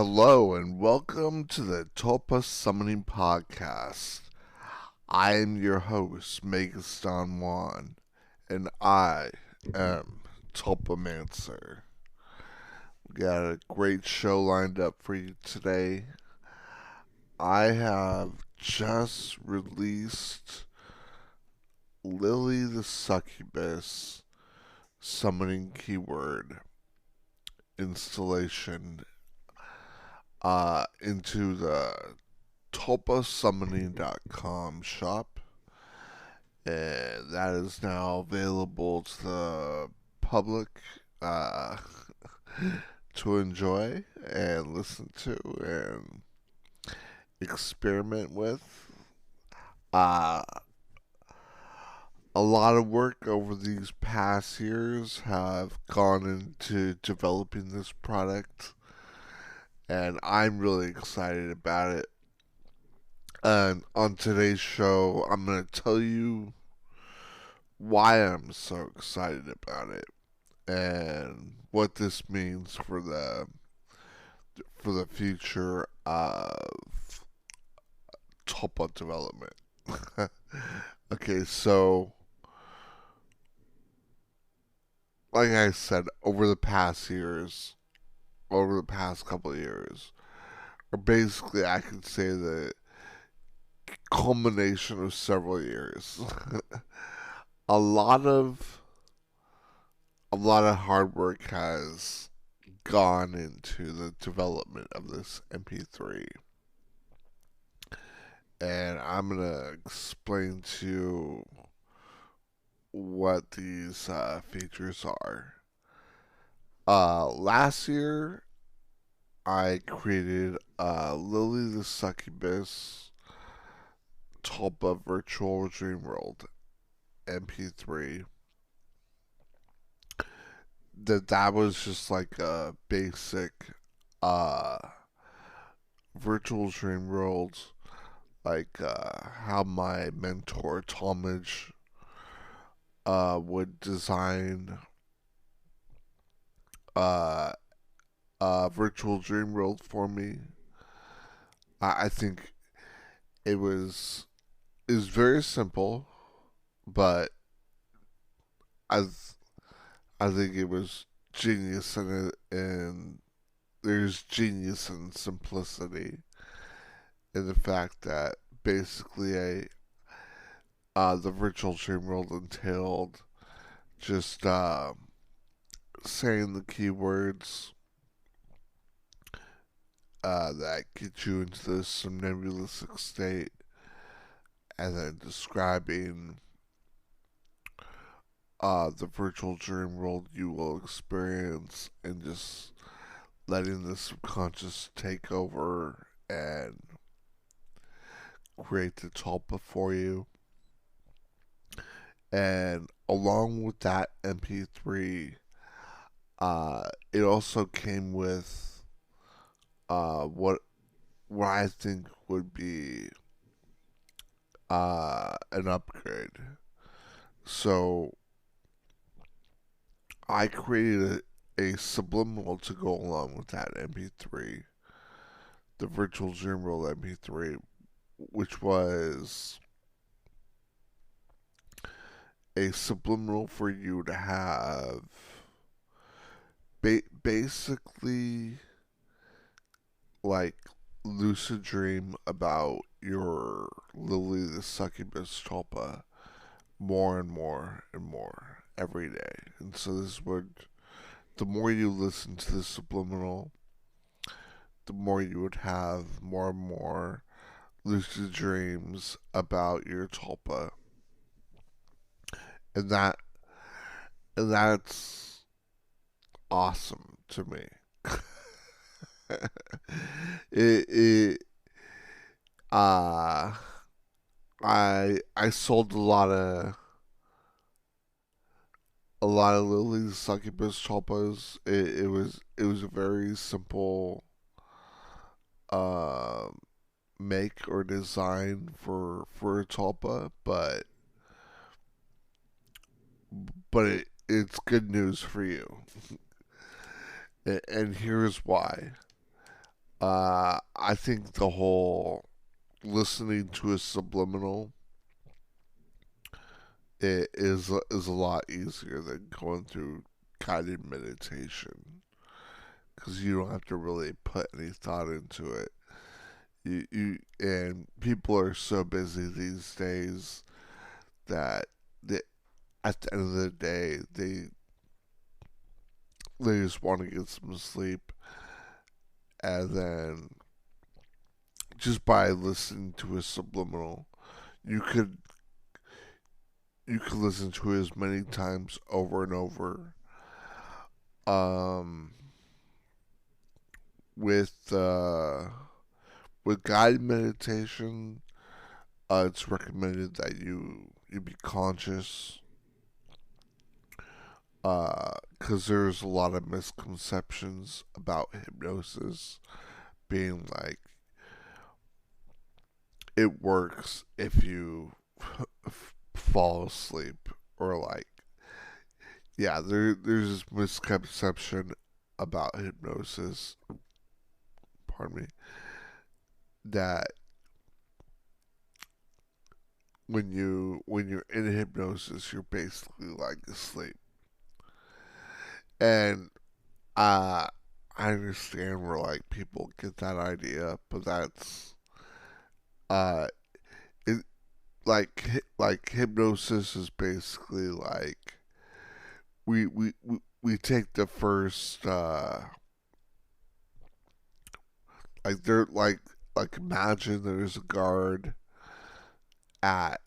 Hello and welcome to the Tulpa Summoning Podcast. I am your host, Megaston Juan, and I am Tulpamancer. We got a great show lined up for you today. I have just released Lily the Succubus Summoning Keyword installation into the tulpasummoning.com shop, and that is now available to the public uh, to enjoy and listen to and experiment with. Uh, a lot of work over these past years have gone into developing this product, and I'm really excited about it. And on today's show, I'm going to tell you why I'm so excited about it and what this means for the future of Tulpa development. Okay, so like I said, over the past couple of years, or basically I could say the culmination of several years, a lot of hard work has gone into the development of this MP3, and I'm gonna explain to you what these features are. Last year, I created Lily the Succubus Tulpa Virtual Dream World MP3. That was just like a basic uh, virtual dream world, like how my mentor Talmage would design uh, a virtual dream world for me. I think it was very simple, but I I think it was genius in it, and there's genius in simplicity in the fact that basically the virtual dream world entailed just saying the keywords that get you into this somnambulistic state, and then describing the virtual dream world you will experience, and just letting the subconscious take over and create the tulpa for you. And along with that MP3, it also came with what I think would be an upgrade. So I created a subliminal to go along with that MP3, the virtual dream world MP3, which was a subliminal for you to have basically like lucid dream about your Lily the Succubus Tulpa more and more and more every day. And so this would, the more you listen to the subliminal, the more you would have more and more lucid dreams about your tulpa. And that's awesome to me. it uh I sold a lot of Lily's succubus tulpas. It was a very simple uh, make or design for a tulpa, but it's good news for you. And here's why. I think the whole listening to a subliminal is a lot easier than going through guided meditation because you don't have to really put any thought into it. You and people are so busy these days that they, at the end of the day they just want to get some sleep, and then just by listening to a subliminal, you could you could listen to it as many times over and over. Um, with with guided meditation, it's recommended that you be conscious, because there's a lot of misconceptions about hypnosis, being like it works if you fall asleep, or like, yeah, there's this misconception about hypnosis, pardon me, that when you're in hypnosis you're basically like asleep. And uh I understand where like people get that idea, but that's uh it like hypnosis is basically like we take the first like they're like imagine there's a guard at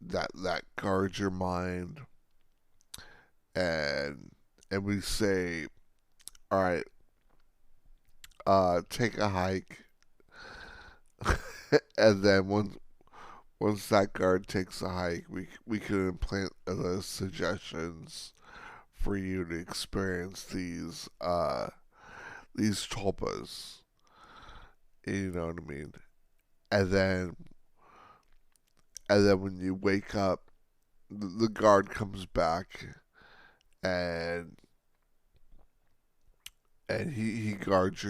that guards your mind, and we say, all right, take a hike. And then once that guard takes a hike, we can implant the suggestions for you to experience these tulpas. You know what I mean? And then when you wake up, the guard comes back, and he guards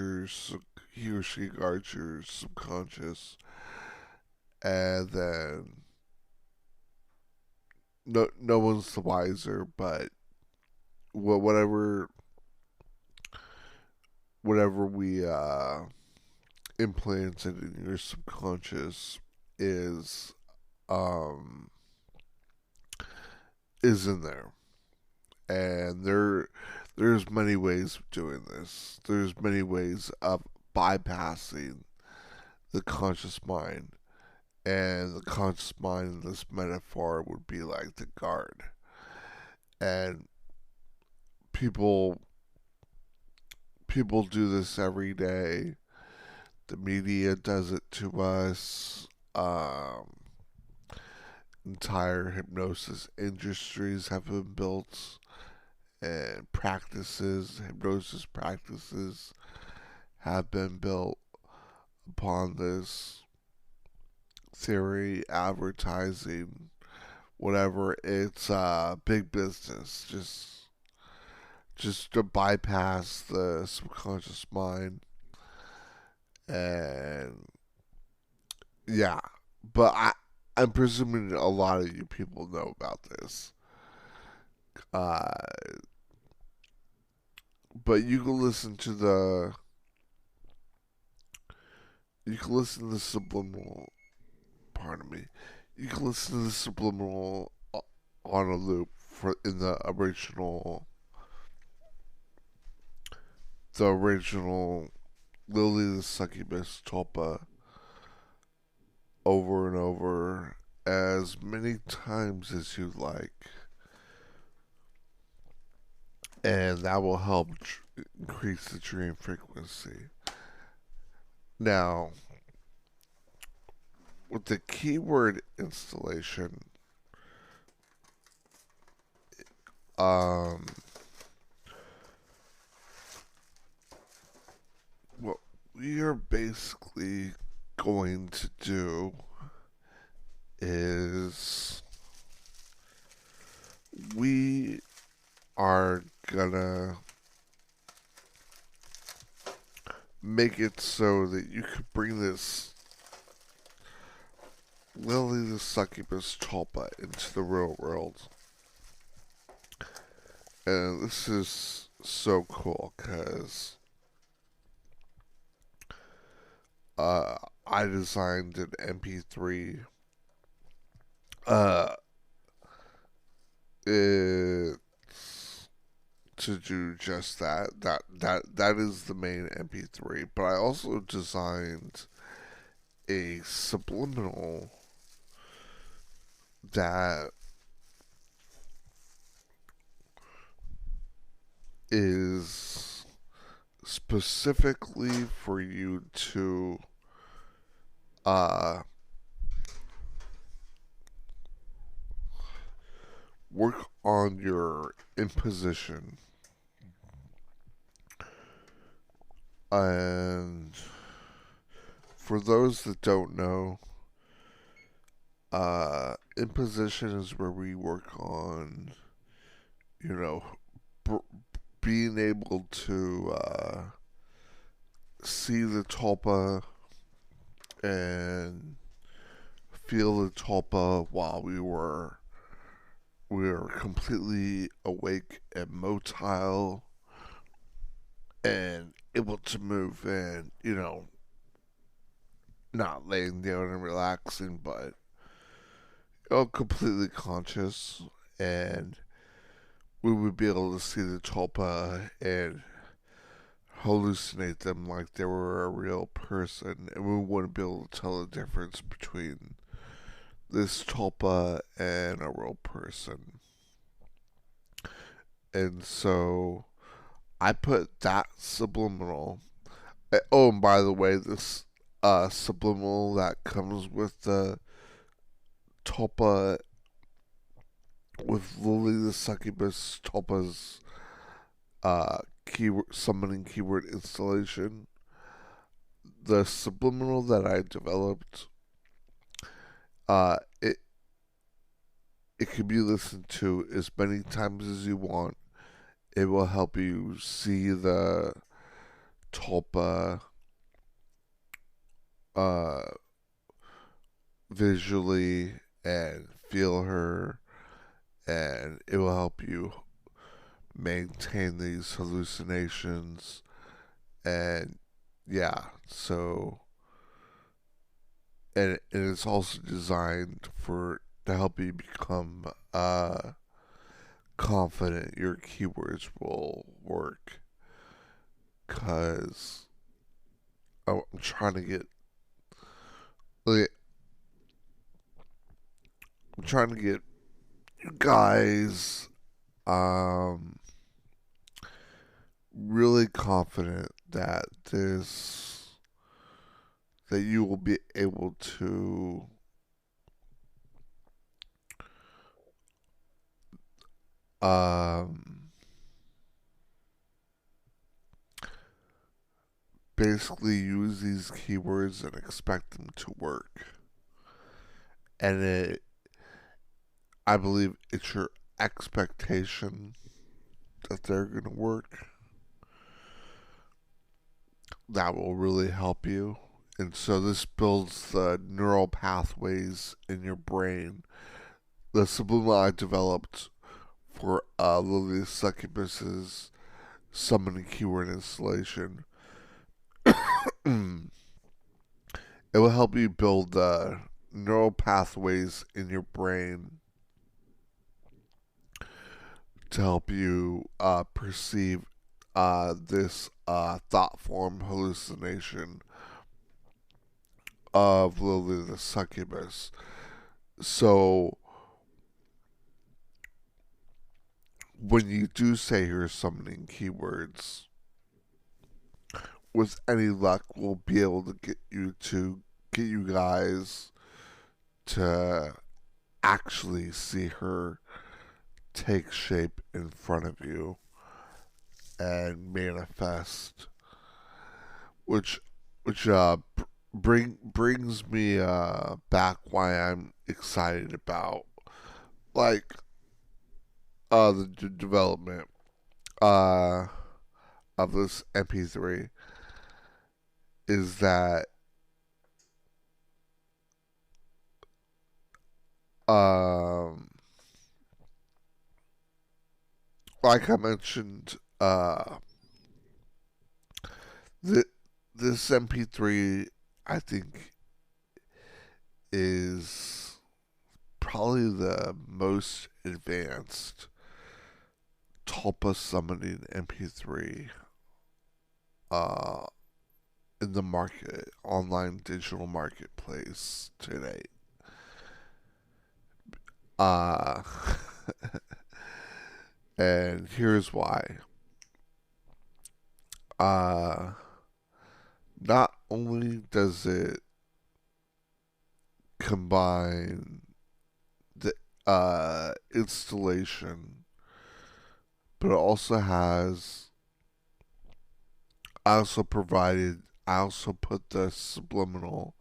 he or she guards your subconscious, and then no one's the wiser, but whatever we implanted in your subconscious is um is in there. And there's many ways of doing this. There's many ways of bypassing the conscious mind. And the conscious mind in this metaphor would be like the guard. And people do this every day. The media does it to us. Entire hypnosis industries have been built, and hypnosis practices have been built upon this theory, advertising, whatever. It's big business, just to bypass the subconscious mind. And yeah, but I'm presuming a lot of you people know about this. Uh, but you can listen to the subliminal. Pardon me. You can listen to the subliminal on a loop for in the original Lily the Succubus Tulpa over and over as many times as you like, and that will help increase the dream frequency. Now, with the keyword installation, um, what we are basically going to do is we are gonna make it so that you could bring this Lily the Succubus Tulpa into the real world. And this is so cool because I designed an MP3. Uh, it's to do just that. That is the main MP3. But I also designed a subliminal that is specifically for you to uh, work on your imposition. And for those that don't know, imposition is where we work on, you know, being able to see the tulpa and feel the tulpa while we were completely awake and motile and able to move and, not laying down and relaxing, but completely conscious. And we would be able to see the tulpa and hallucinate them like they were a real person, and we wouldn't be able to tell the difference between this tulpa and a real person. And so I put that subliminal. Oh, and by the way, this subliminal that comes with the tulpa, with Lily the Succubus tulpa's keyword summoning keyword installation. The subliminal that I developed, uh, it it can be listened to as many times as you want. It will help you see the tulpa uh, visually and feel her, and it will help you maintain these hallucinations. And yeah, so and it's also designed for to help you become confident your keywords will work. Cause I'm trying to get like, I'm trying to get you guys really confident that this that you will be able to um basically use these keywords and expect them to work. And I believe it's your expectation that they're going to work that will really help you. And so this builds the neural pathways in your brain. The subliminal I developed for Lily Succubus's summoning keyword installation. It will help you build the neural pathways in your brain to help you perceive this thought form hallucination of Lily the Succubus. So when you do say your summoning keywords, with any luck, we'll be able to get you guys to actually see her take shape in front of you and manifest, which brings me back why I'm excited about like the development uh of this MP3. is that um like I mentioned, th- this MP3 I think is probably the most advanced Tulpa Summoning MP3 uh, in the market, online digital marketplace today. Uh, and here's why. Uh, Not only does it combine the installation, but it also has. I also put the subliminal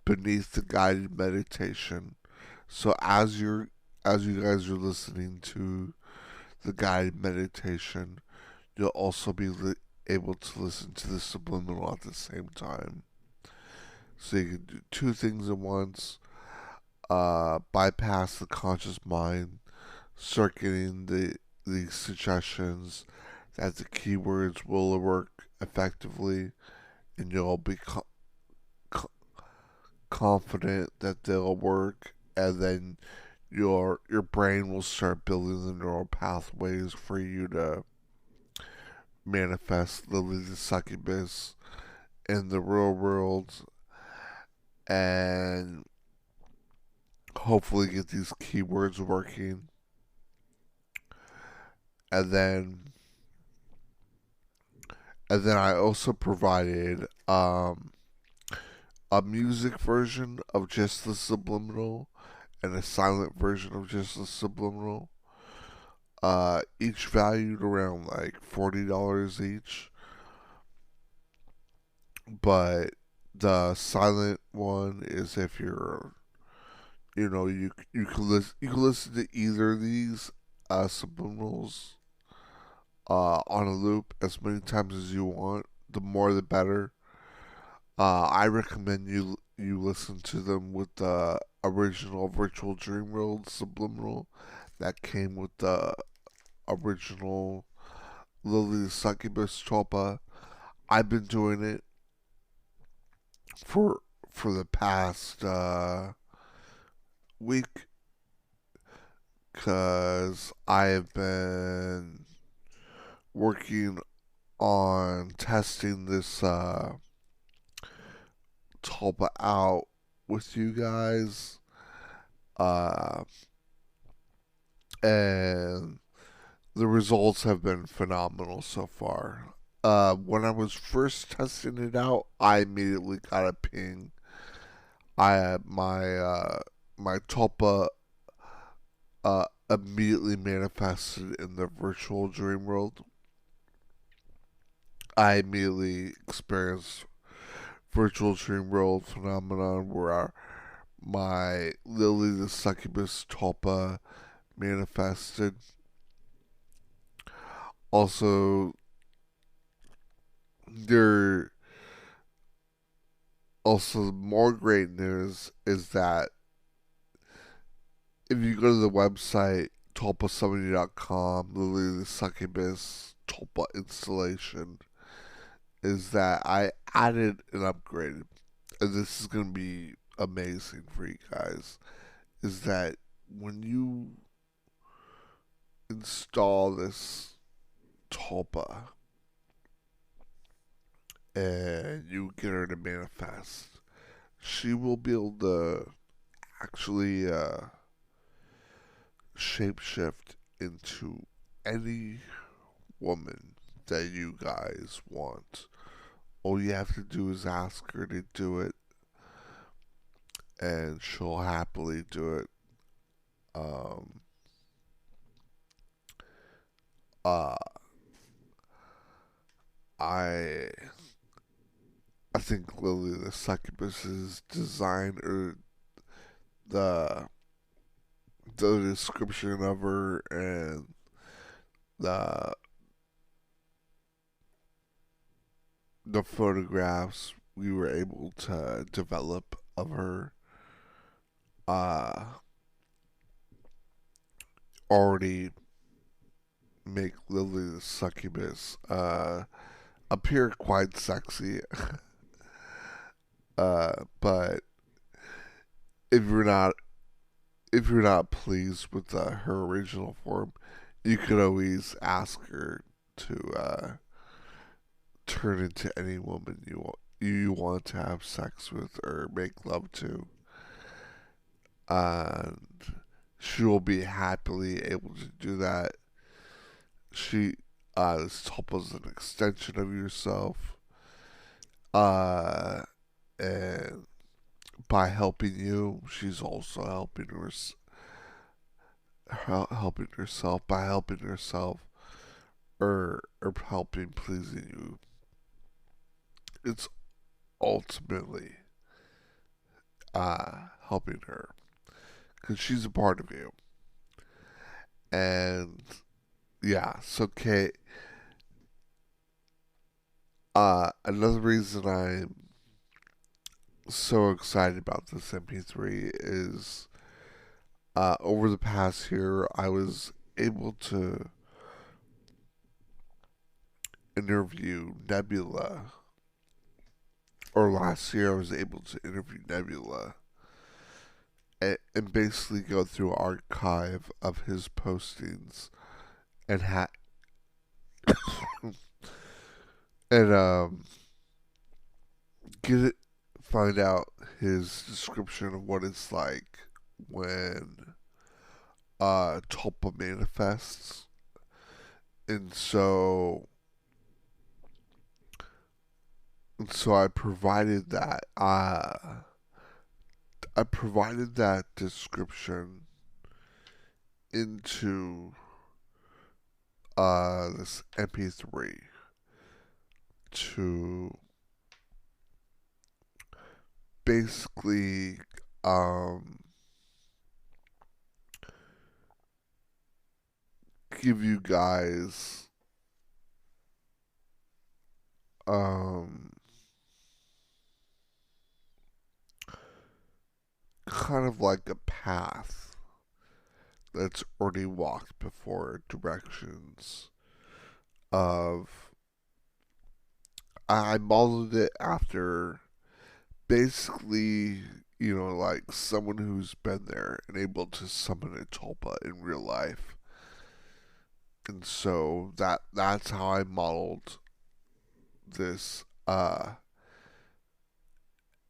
beneath the guided meditation. So as you guys are listening to the guided meditation, you'll also be able to listen to the subliminal at the same time. So you can do two things at once. Bypass the conscious mind, start getting the suggestions that the keywords will work effectively, and you'll be co- confident that they'll work, and then your brain will start building the neural pathways for you to manifest Lily the succubus in the real world, and hopefully get these keywords working. And then I also provided a music version of just the subliminal and a silent version of just the subliminal. Each valued around like $40 each, but the silent one is if you're, you can listen to either of these subliminals on a loop as many times as you want. The more, the better. I recommend you listen to them with the original Virtual Dream World subliminal that came with the original Lily the Succubus Tulpa. I've been doing it for the past week because I have been working on testing this Tulpa out with you guys, uh, and the results have been phenomenal so far. When I was first testing it out, I immediately got a ping. My Tulpa immediately manifested in the virtual dream world. I immediately experienced virtual dream world phenomenon where my Lily the Succubus Tulpa manifested. Also, there also more great news is that if you go to the website tulpasummoning.com, Lily the Succubus Tulpa installation, is that I added and upgraded, and this is going to be amazing for you guys, is that when you install this Tulpa and you get her to manifest, she will be able to actually shapeshift into any woman that you guys want. All you have to do is ask her to do it, and she'll happily do it. Um, uh, I I think Lily the Succubus's design, or the description of her, and the the photographs we were able to develop of her uh, already make Lily the succubus appear quite sexy. But if you're not if you're not pleased with her original form, you could always ask her to turn into any woman you want to have sex with or make love to, and she will be happily able to do that. She this Tulpa's an extension of yourself, uh, and by helping you, she's also helping herself by helping herself or helping pleasing you. It's ultimately helping her because she's a part of you. And yeah, so Kate, another reason I'm so excited about this MP3 is over the past year I was able to interview Nebula, or last year I was able to interview Nebula and basically go through an archive of his postings and and get it, find out his description of what it's like when Tulpa manifests. And so I provided that description into this MP3 to basically give you guys um, kind of like a path that's already walked before, directions of I modeled it after basically, like someone who's been there and able to summon a Tulpa in real life. And so that's how I modeled this and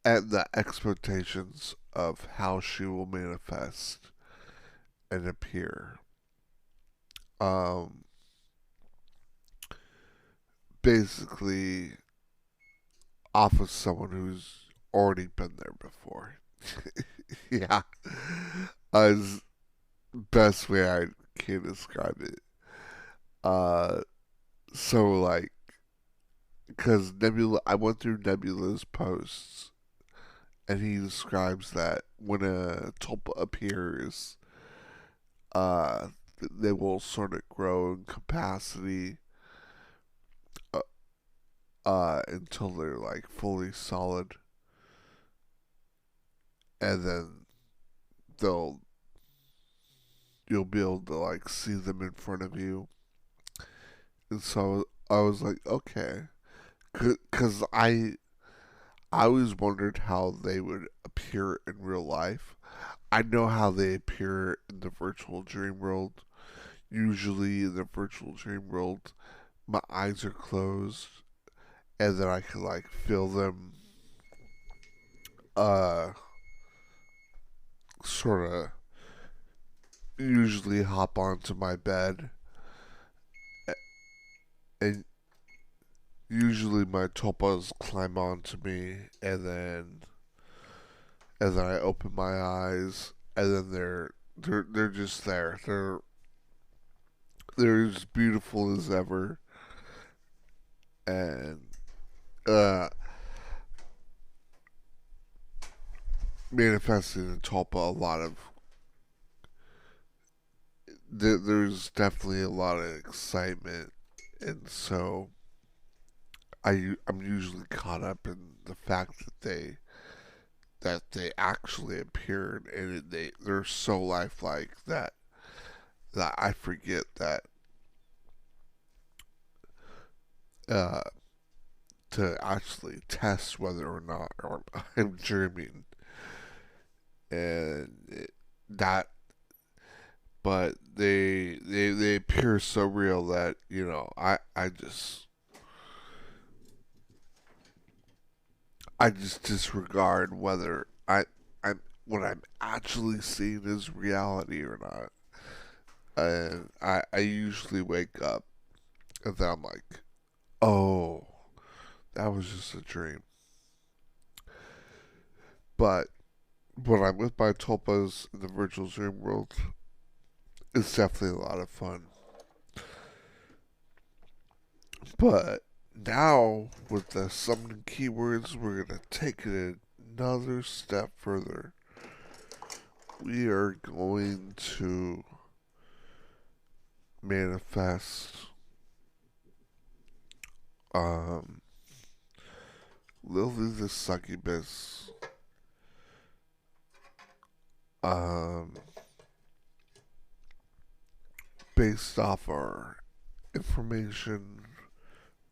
the expectations of how she will manifest and appear. Um Basically off of someone who's already been there before. Yeah. As best way I can describe it. Uh, so like, because Nebula, I went through Nebula's posts, and he describes that when a tulpa appears, uh, they will sort of grow in capacity, uh, until they're like fully solid, and then they'll you'll be able to like see them in front of you. And so I was like, okay, because I always wondered how they would appear in real life. I know how they appear in the virtual dream world. Usually in the virtual dream world, my eyes are closed, and then I can like feel them, uh, sort of usually hop onto my bed, and usually my tulpas climb onto me, and then I open my eyes, and then they're just there. They're as beautiful as ever, and uh, manifesting in Tulpa a lot of there's definitely a lot of excitement, and so I'm usually caught up in the fact that they actually appeared, and they're so lifelike that I forget that uh, to actually test whether or not or I'm dreaming, and that. But they appear so real that I just disregard whether I'm what I'm actually seeing is reality or not. And I usually wake up and then I'm like, oh, that was just a dream. But when I'm with my tulpas in the virtual dream world, it's definitely a lot of fun. But now with the summoning keywords, we're gonna take it another step further. We are going to manifest um Lily the succubus um based off our information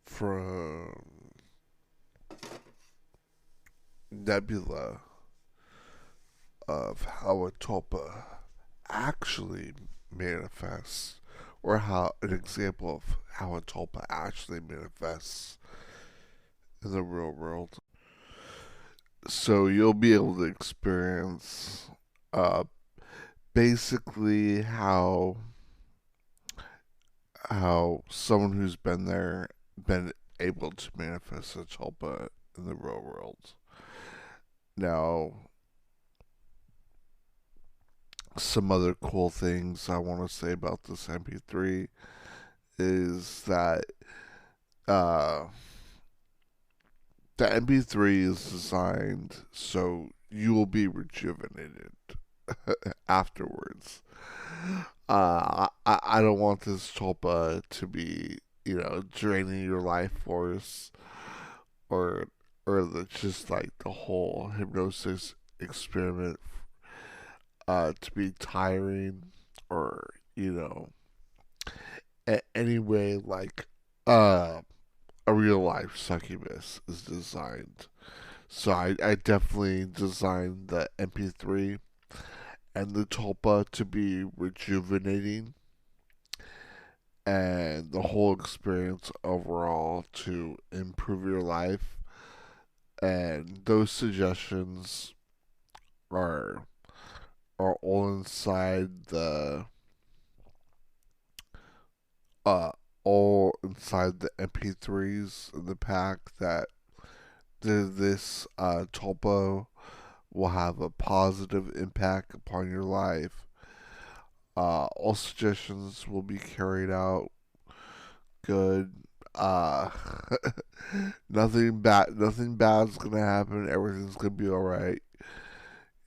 from Nebula of how a tulpa actually manifests, or how an example of how a tulpa actually manifests in the real world. So you'll be able to experience uh, basically how someone who's been able to manifest a tulpa in the real world. Now, some other cool things I want to say about this MP3 is that uh, the MP3 is designed so you will be rejuvenated afterwards. I don't want this tulpa to be, draining your life force, or just like the whole hypnosis experiment to be tiring, or anyway like uh, a real life succubus is designed. So I definitely designed the MP3 and the tulpa to be rejuvenating, and the whole experience overall to improve your life. And those suggestions are all inside uh the MP3s in the pack, that this tulpa will have a positive impact upon your life. All suggestions will be carried out good. Uh, nothing bad's gonna happen. Everything's gonna be alright.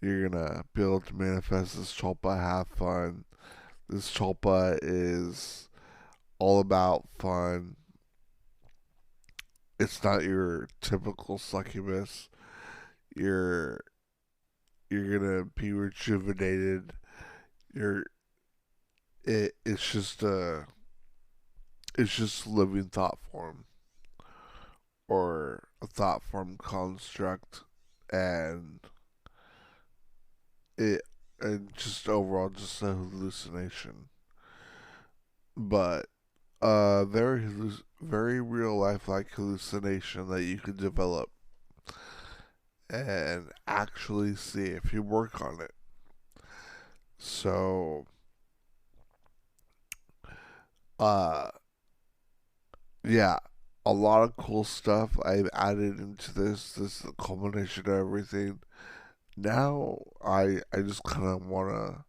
You're gonna be able to manifest this tulpa, have fun. This tulpa is all about fun. It's not your typical succubus. You're you're gonna be rejuvenated. You're it's just a living thought form, or a thought form construct, and it and just overall just a hallucination. But very real life like hallucination that you can develop and actually see if you work on it. So uh yeah, a lot of cool stuff I've added into this. This is the culmination of everything. Now I just kind of want to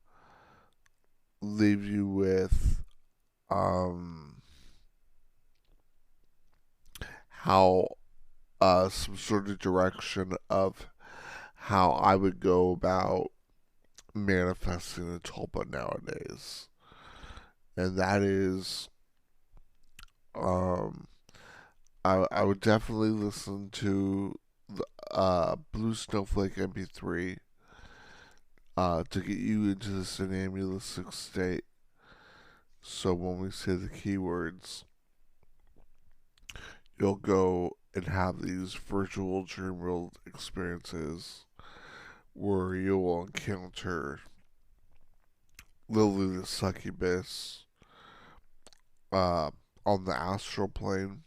leave you with um how some sort of direction of how I would go about manifesting a tulpa nowadays. And that is um I would definitely listen to the Blue Snowflake MP3 to get you into the somnambulistic state. So when we say the keywords, you'll go and have these virtual dream world experiences where you will encounter Lily the succubus uh, on the astral plane,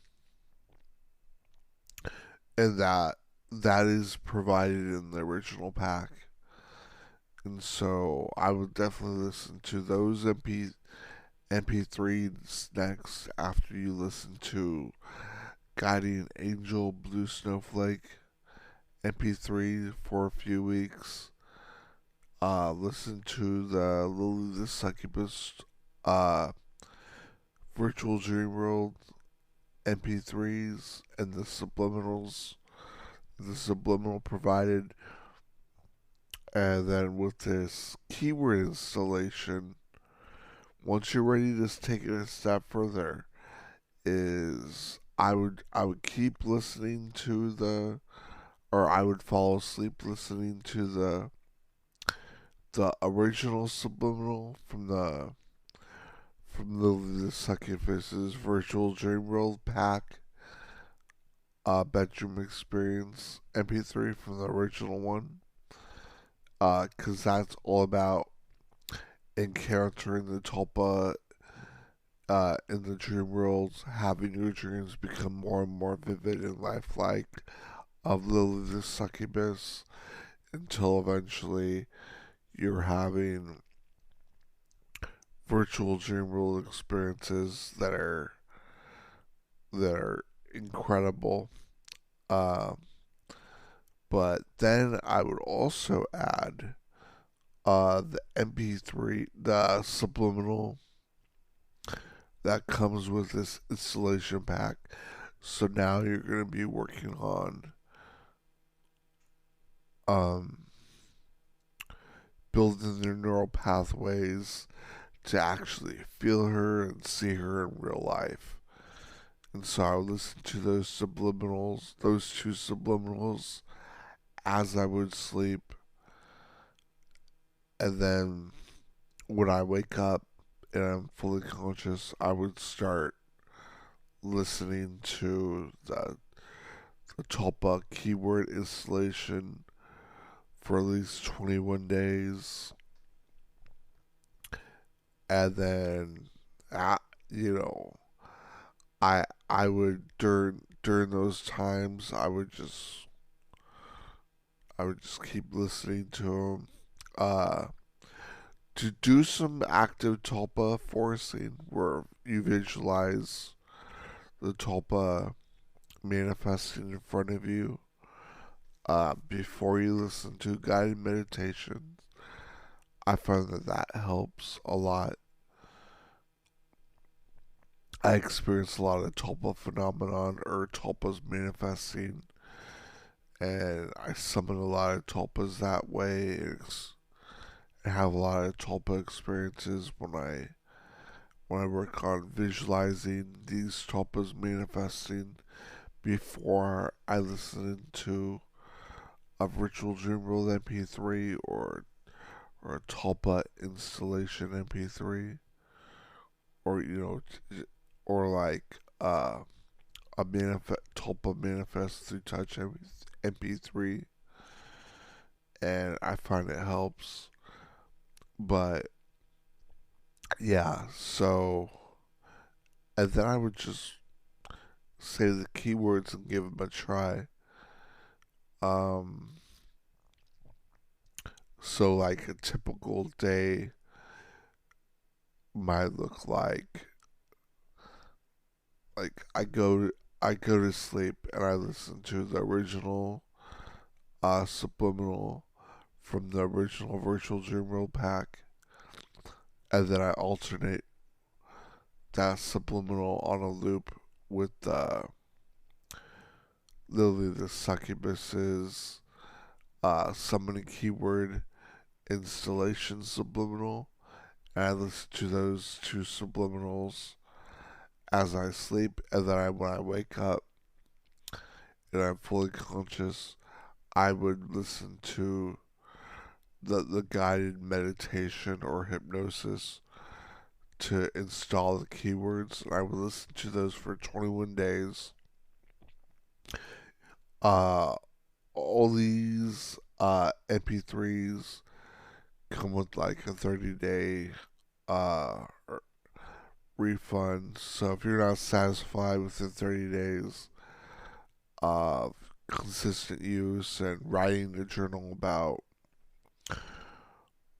and that is provided in the original pack. And so I would definitely listen to those MP3s next after you listen to Guiding Angel Blue Snowflake MP3 for a few weeks. Listen to the Lily the Succubus uh, Virtual Dream World MP3s and the subliminals. The subliminal provided. And then with this keyword installation, once you're ready to take it a step further, is I would keep listening to the, or I would fall asleep listening to the original subliminal from the Succubus's Virtual Dream World pack, bedroom experience MP3 from the original one, because that's all about encountering the Tulpa in the dream world, having your dreams become more and more vivid and lifelike of Lily the succubus until eventually you're having virtual dream world experiences that are incredible. Uh, but then I would also add the MP3, the subliminal that comes with this installation pack. So now you're going to be working on um, building their neural pathways to actually feel her and see her in real life. And so I would listen to those subliminals, those two subliminals, as I would sleep. And then when I wake up and I'm fully conscious, I would start listening to the Tulpa keyword installation for at least 21 days. And then, uh, you know, I would during those times I would just keep listening to them. Uh, to do some active tulpa forcing where you visualize the tulpa manifesting in front of you before you listen to guided meditations. I find that helps a lot. I experience a lot of tulpa phenomenon or tulpas manifesting, and I summon a lot of tulpas that way. I have a lot of tulpa experiences when I work on visualizing these tulpas manifesting before I listen to a virtual dream world MP3 or a tulpa installation MP3, or or like a tulpa manifest through touch MP3, and I find it helps. But yeah, so and then I would just say the keywords and give them a try. Um, so like a typical day might look like I go to sleep and I listen to the original subliminal from the original Virtual Dream World pack, and then I alternate that subliminal on a loop with Lily the Succubus's summoning keyword installation subliminal, and I listen to those two subliminals as I sleep, and then when I wake up, and I'm fully conscious, I would listen to the guided meditation or hypnosis to install the keywords. And I would listen to those for 21 days. Uh, all these MP3s come with like a 30-day uh, refund. So if you're not satisfied within 30 days of consistent use and writing the journal about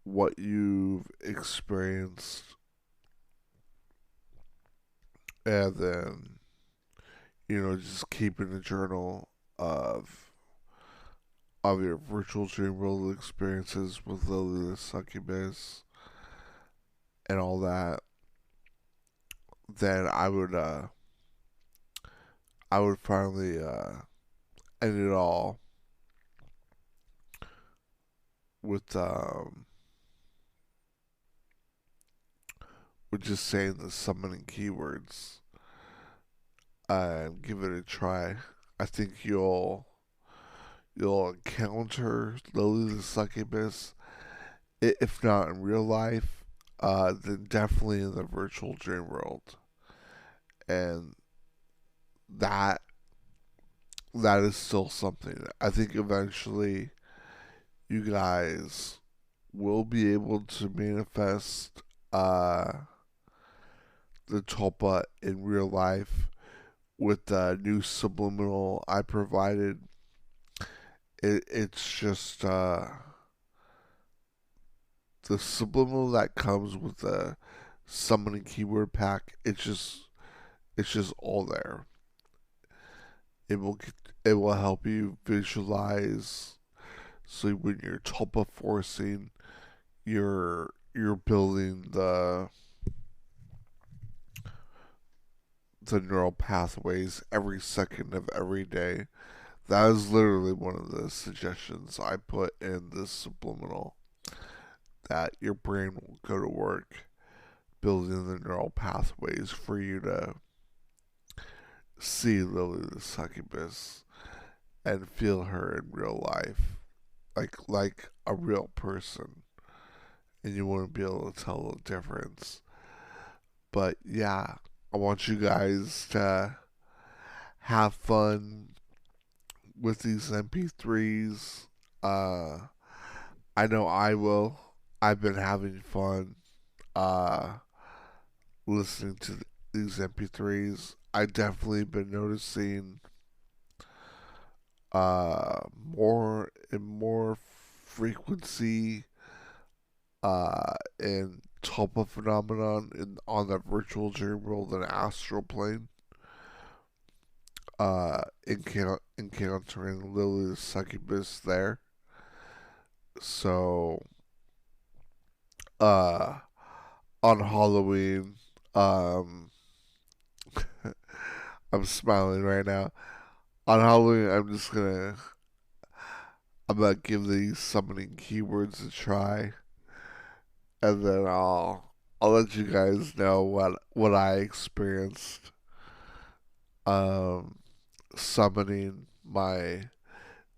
what you've experienced, and then just keeping a journal of your virtual dream world experiences with Lily the Succubus and all that, then I would finally end it all with with just saying the summoning keywords and give it a try. I think you'll encounter Lily the Succubus, if not in real life, then definitely in the virtual dream world, and that that is still something. I think eventually you guys will be able to manifest the Tulpa in real life with the new subliminal I provided. It's just the subliminal that comes with the summoning keyword pack. It's just all there. It will it will help you visualize. So when you're tulpa forcing, you're building the neural pathways every second of every day. That is literally one of the suggestions I put in this subliminal, that your brain will go to work building the neural pathways for you to see Lily the Succubus and feel her in real life, like a real person, and you wouldn't be able to tell the difference. But yeah, I want you guys to have fun with these MP3s. Uh, I know I will. I've been having fun uh, listening to these MP3s. I definitely been noticing more and more frequency and Tulpa phenomenon on the virtual dream world and astral plane. Encountering Lily the Succubus there. So, uh, on Halloween, um, I'm smiling right now. On Halloween, I'm gonna give these summoning keywords a try, and then I'll let you guys know what I experienced um summoning my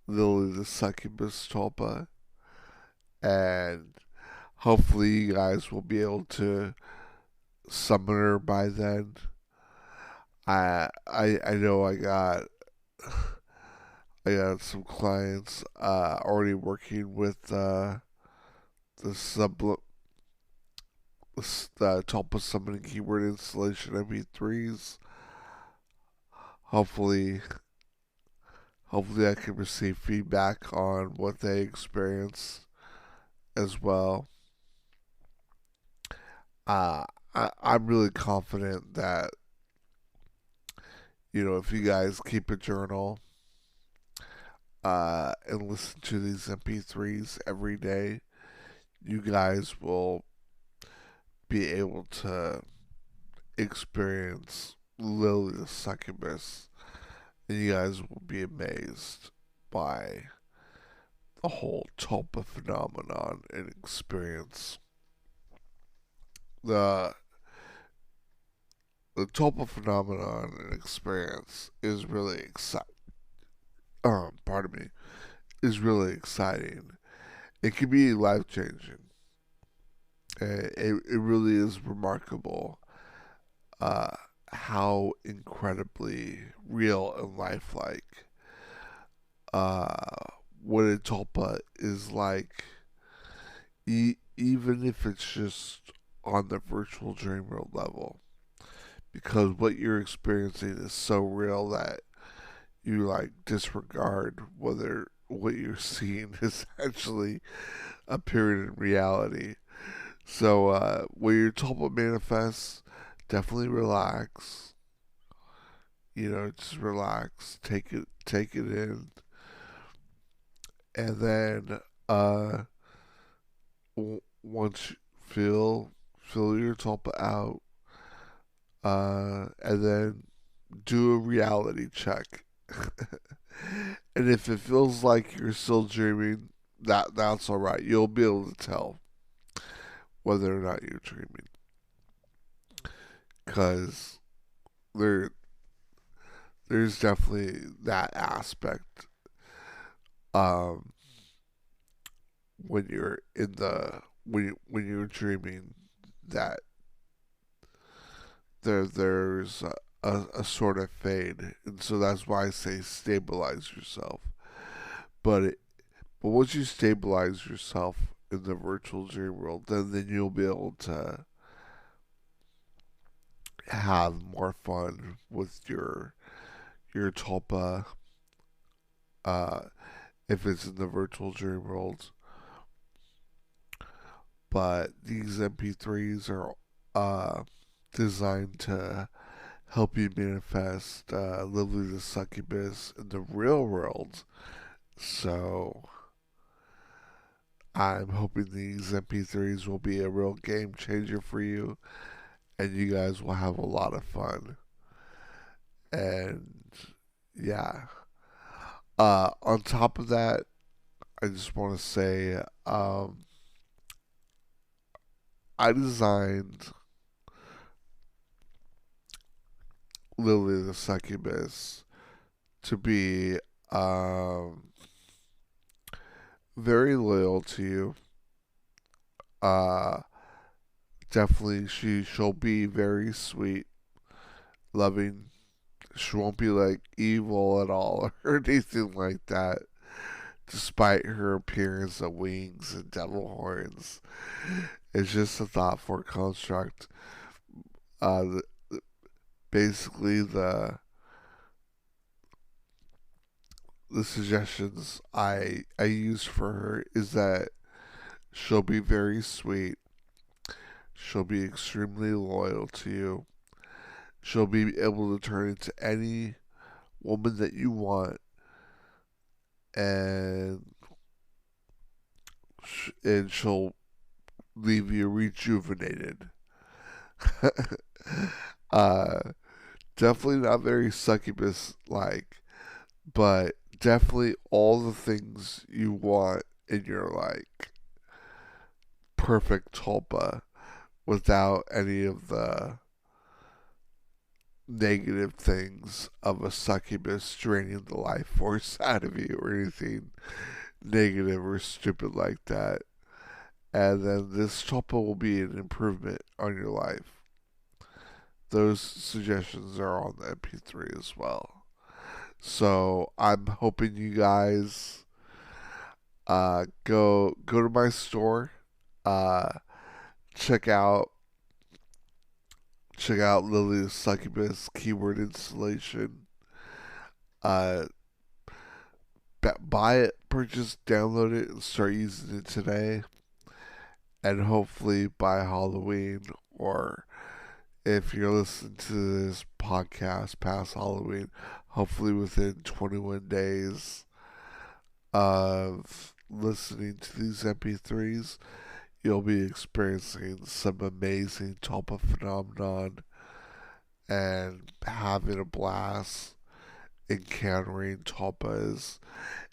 Lily the Succubus Tulpa, and hopefully you guys will be able to summon her by then. I know I got some clients already working with the the Tulpa Summoning Keyword Installation MP3s. Hopefully, hopefully I can receive feedback on what they experience as well. Uh, I'm really confident that if you guys keep a journal and listen to these MP3s every day, you guys will be able to experience Lily the Succubus, and you guys will be amazed by the whole Tulpa phenomenon and experience. The the Tulpa phenomenon and experience is really pardon me, is really exciting. It can be life changing. It really is remarkable uh, how incredibly real and lifelike uh, what a tulpa is like, even if it's just on the virtual dream world level. Because what you're experiencing is so real that you like disregard whether what you're seeing is actually appearing in reality. So when your tulpa manifests, definitely relax. You know, just relax, take it in, and then once you feel your tulpa out, and then do a reality check. And if it feels like you're still dreaming, that's all right. You'll be able to tell whether or not you're dreaming, because there there's definitely that aspect um, when you're in the when you're dreaming that there's a sort of fade, and so that's why I say stabilize yourself. But but once you stabilize yourself in the virtual dream world, then you'll be able to have more fun with your tulpa uh, if it's in the virtual dream world. But these MP3s are designed to help you manifest Lively the Succubus in the real world. So I'm hoping these MP3s will be a real game changer for you, and you guys will have a lot of fun. And yeah, on top of that, I just want to say I designed Lily the Succubus to be very loyal to you. Uh, definitely, she'll be very sweet, loving. She won't be like evil at all or anything like that. Despite her appearance of wings and devil horns, it's just a thought for construct. Uh, basically, the suggestions I use for her is that she'll be very sweet. She'll be extremely loyal to you. She'll be able to turn into any woman that you want, and she'll leave you rejuvenated. uh, definitely not very succubus like, but definitely all the things you want in your like perfect tulpa without any of the negative things of a succubus draining the life force out of you or anything negative or stupid like that. And then this tulpa will be an improvement on your life. Those suggestions are on the MP3 as well. So I'm hoping you guys go to my store, uh, check out Lily's Succubus keyword installation. Uh, buy it, purchase, download it, and start using it today. And hopefully by Halloween, or if you're listening to this podcast past Halloween, hopefully within 21 days of listening to these MP3s, you'll be experiencing some amazing tulpa phenomenon and having a blast encountering tulpas.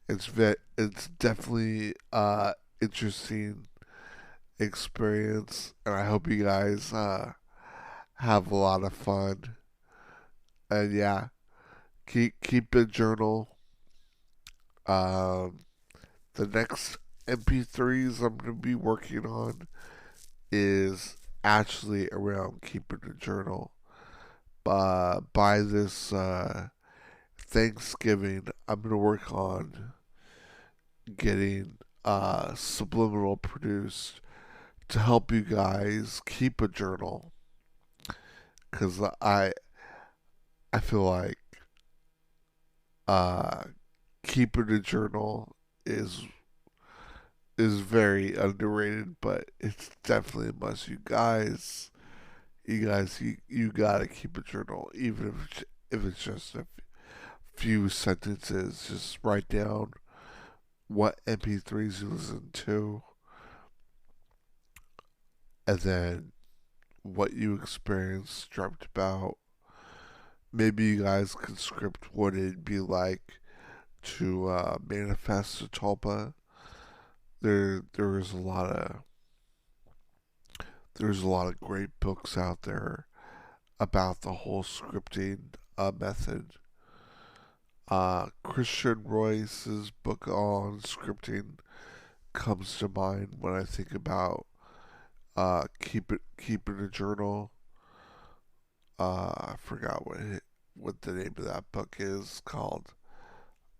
It's definitely interesting experience, and I hope you guys have a lot of fun. And yeah, keep a journal, Um, the next MP3s I'm going to be working on is actually around keeping a journal. By this Thanksgiving, I'm going to work on getting Subliminal produced to help you guys keep a journal. Because I feel like uh, keeping a journal is is very underrated, but it's definitely a must. You gotta keep a journal, even if it's just a few sentences. Just write down what MP3s you listen to, and then what you experienced, dreamt about. Maybe you guys could script what it'd be like to manifest a tulpa. There's a lot of great books out there about the whole scripting method. Christian Royce's book on scripting comes to mind when I think about keeping a journal. I forgot what the name of that book is called.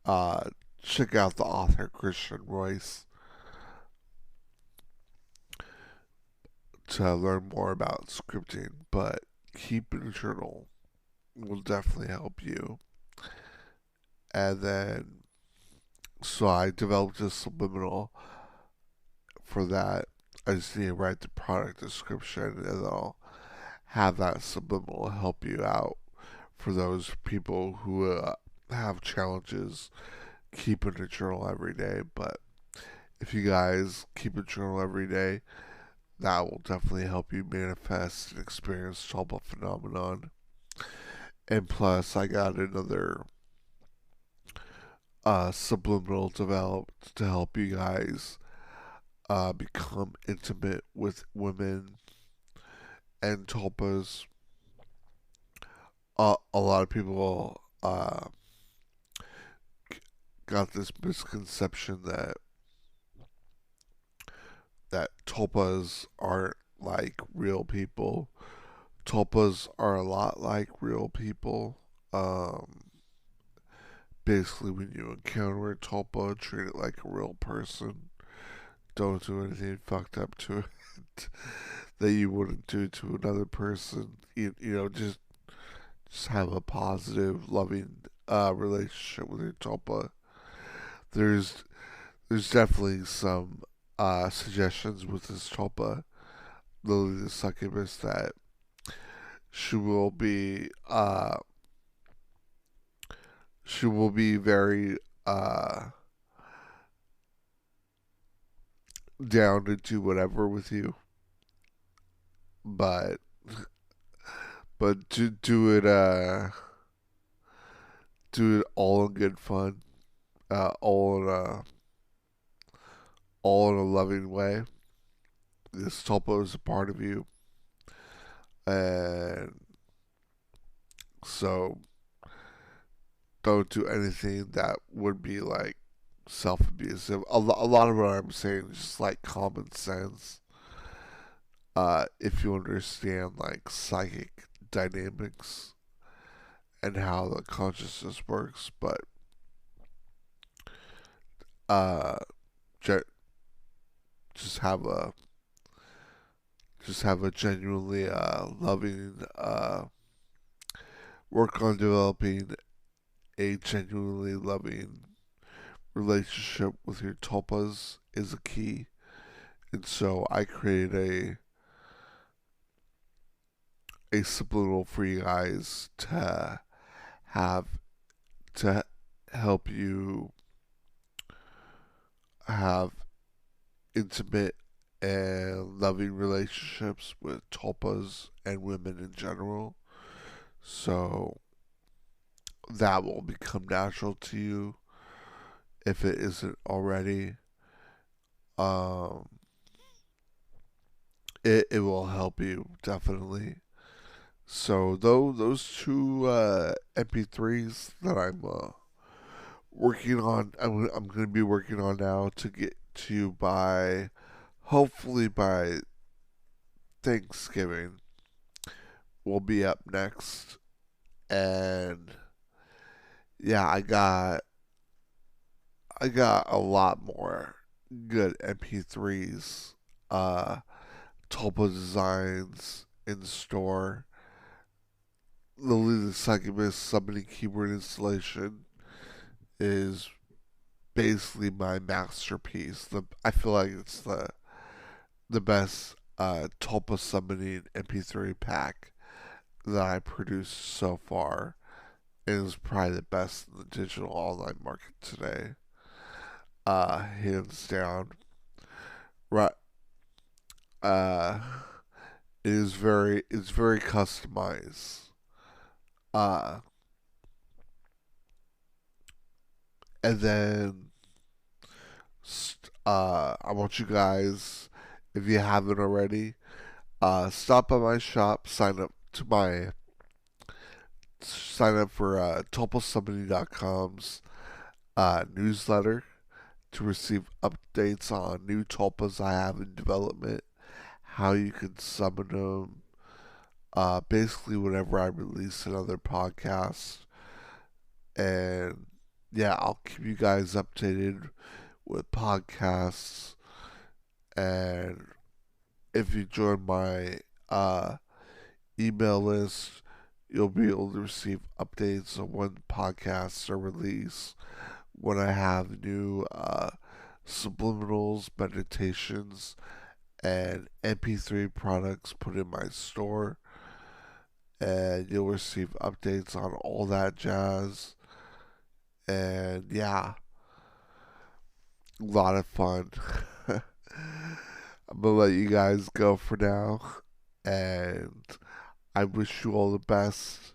Uh, Check out the author Christian Royce to learn more about scripting. But keeping a journal will definitely help you. And then, so I developed a subliminal for that. I just need to write the product description, and I'll have that subliminal help you out for those people who have challenges keeping a journal every day. But if you guys keep a journal every day, that will definitely help you manifest and experience Tulpa phenomenon. And plus, I got another subliminal developed to help you guys become intimate with women and tulpas. A lot of people got this misconception that tulpas aren't like real people. Tulpas are a lot like real people. Basically, when you encounter a tulpa, treat it like a real person. Don't do anything fucked up to it that you wouldn't do to another person. Just have a positive, loving relationship with your tulpa. There's there's definitely some suggestions with this tulpa, Lily the succubus, that she will be very down to do whatever with you, but to do it all in good fun, all in a loving way. This tulpa is a part of you, and so don't do anything that would be like self-abusive. A lot of what I'm saying is just like common sense. If you understand like psychic dynamics and how the consciousness works, but uh, just have a genuinely loving work on developing a genuinely loving relationship with your tulpas is a key. And so I created a subliminal for you guys to have to help you have intimate and loving relationships with tulpas and women in general. So that will become natural to you if it isn't already. Um, it will help you definitely. So though those two MP3s that I'm I'm going to be working on now to get to you by, hopefully by Thanksgiving. Will be up next. And yeah, I got a lot more good MP3s, Tulpa designs in store. The Succubus Summoning Keyboard installation is basically my masterpiece. I feel like it's the best Tulpa Summoning MP3 pack that I produced so far. It is probably the best in the digital online market today. Hands down. Right. Uh, it's very customized. Uh, and then I want you guys, if you haven't already, stop by my shop, sign up for tulpasummoning.com's newsletter to receive updates on new tulpas I have in development, how you can summon them, basically whenever I release another podcast. And yeah, I'll keep you guys updated with podcasts. And if you join my email list, you'll be able to receive updates on when podcasts are released, when I have new subliminals, meditations, and MP3 products put in my store. And you'll receive updates on all that jazz. And yeah, a lot of fun. I'm gonna let you guys go for now. And I wish you all the best.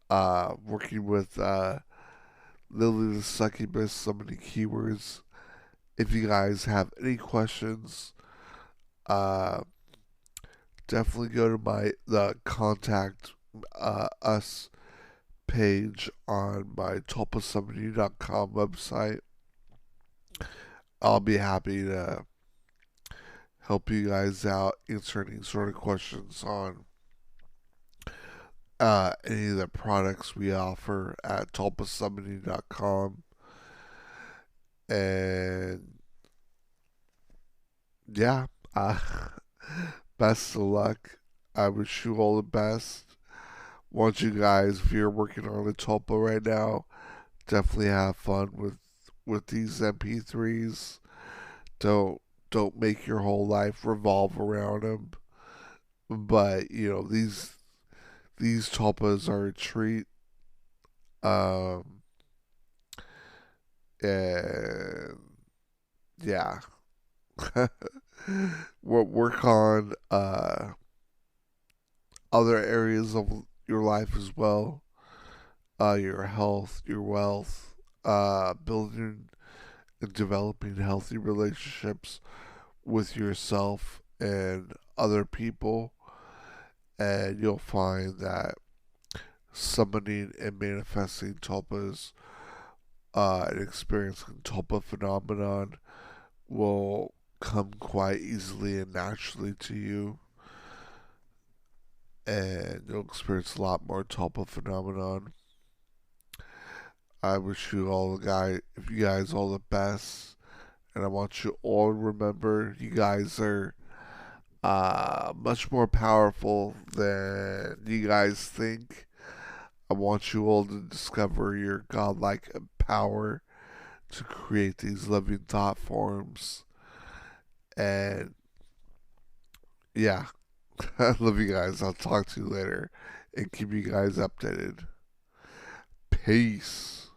Working with Lily the Succubus, so many keywords. If you guys have any questions, uh, definitely go to the contact us page on my tulpasummoning.com website. I'll be happy to help you guys out, answer any sort of questions on any of the products we offer at tulpasummoning.com. And yeah, best of luck. I wish you all the best. Want you guys, if you're working on a tulpa right now, definitely have fun with these MP3s. Don't make your whole life revolve around them. But you know, these tulpas are a treat. Um, and yeah, we'll work on other areas of your life as well. Your health, your wealth, building and developing healthy relationships with yourself and other people. And you'll find that summoning and manifesting tulpas and experiencing tulpa phenomenon will come quite easily and naturally to you. And you'll experience a lot more tulpa phenomenon. I wish you guys all the best. And I want you all to remember you guys are much more powerful than you guys think. I want you all to discover your godlike power to create these living thought forms. And yeah, I love you guys. I'll talk to you later and keep you guys updated. Peace.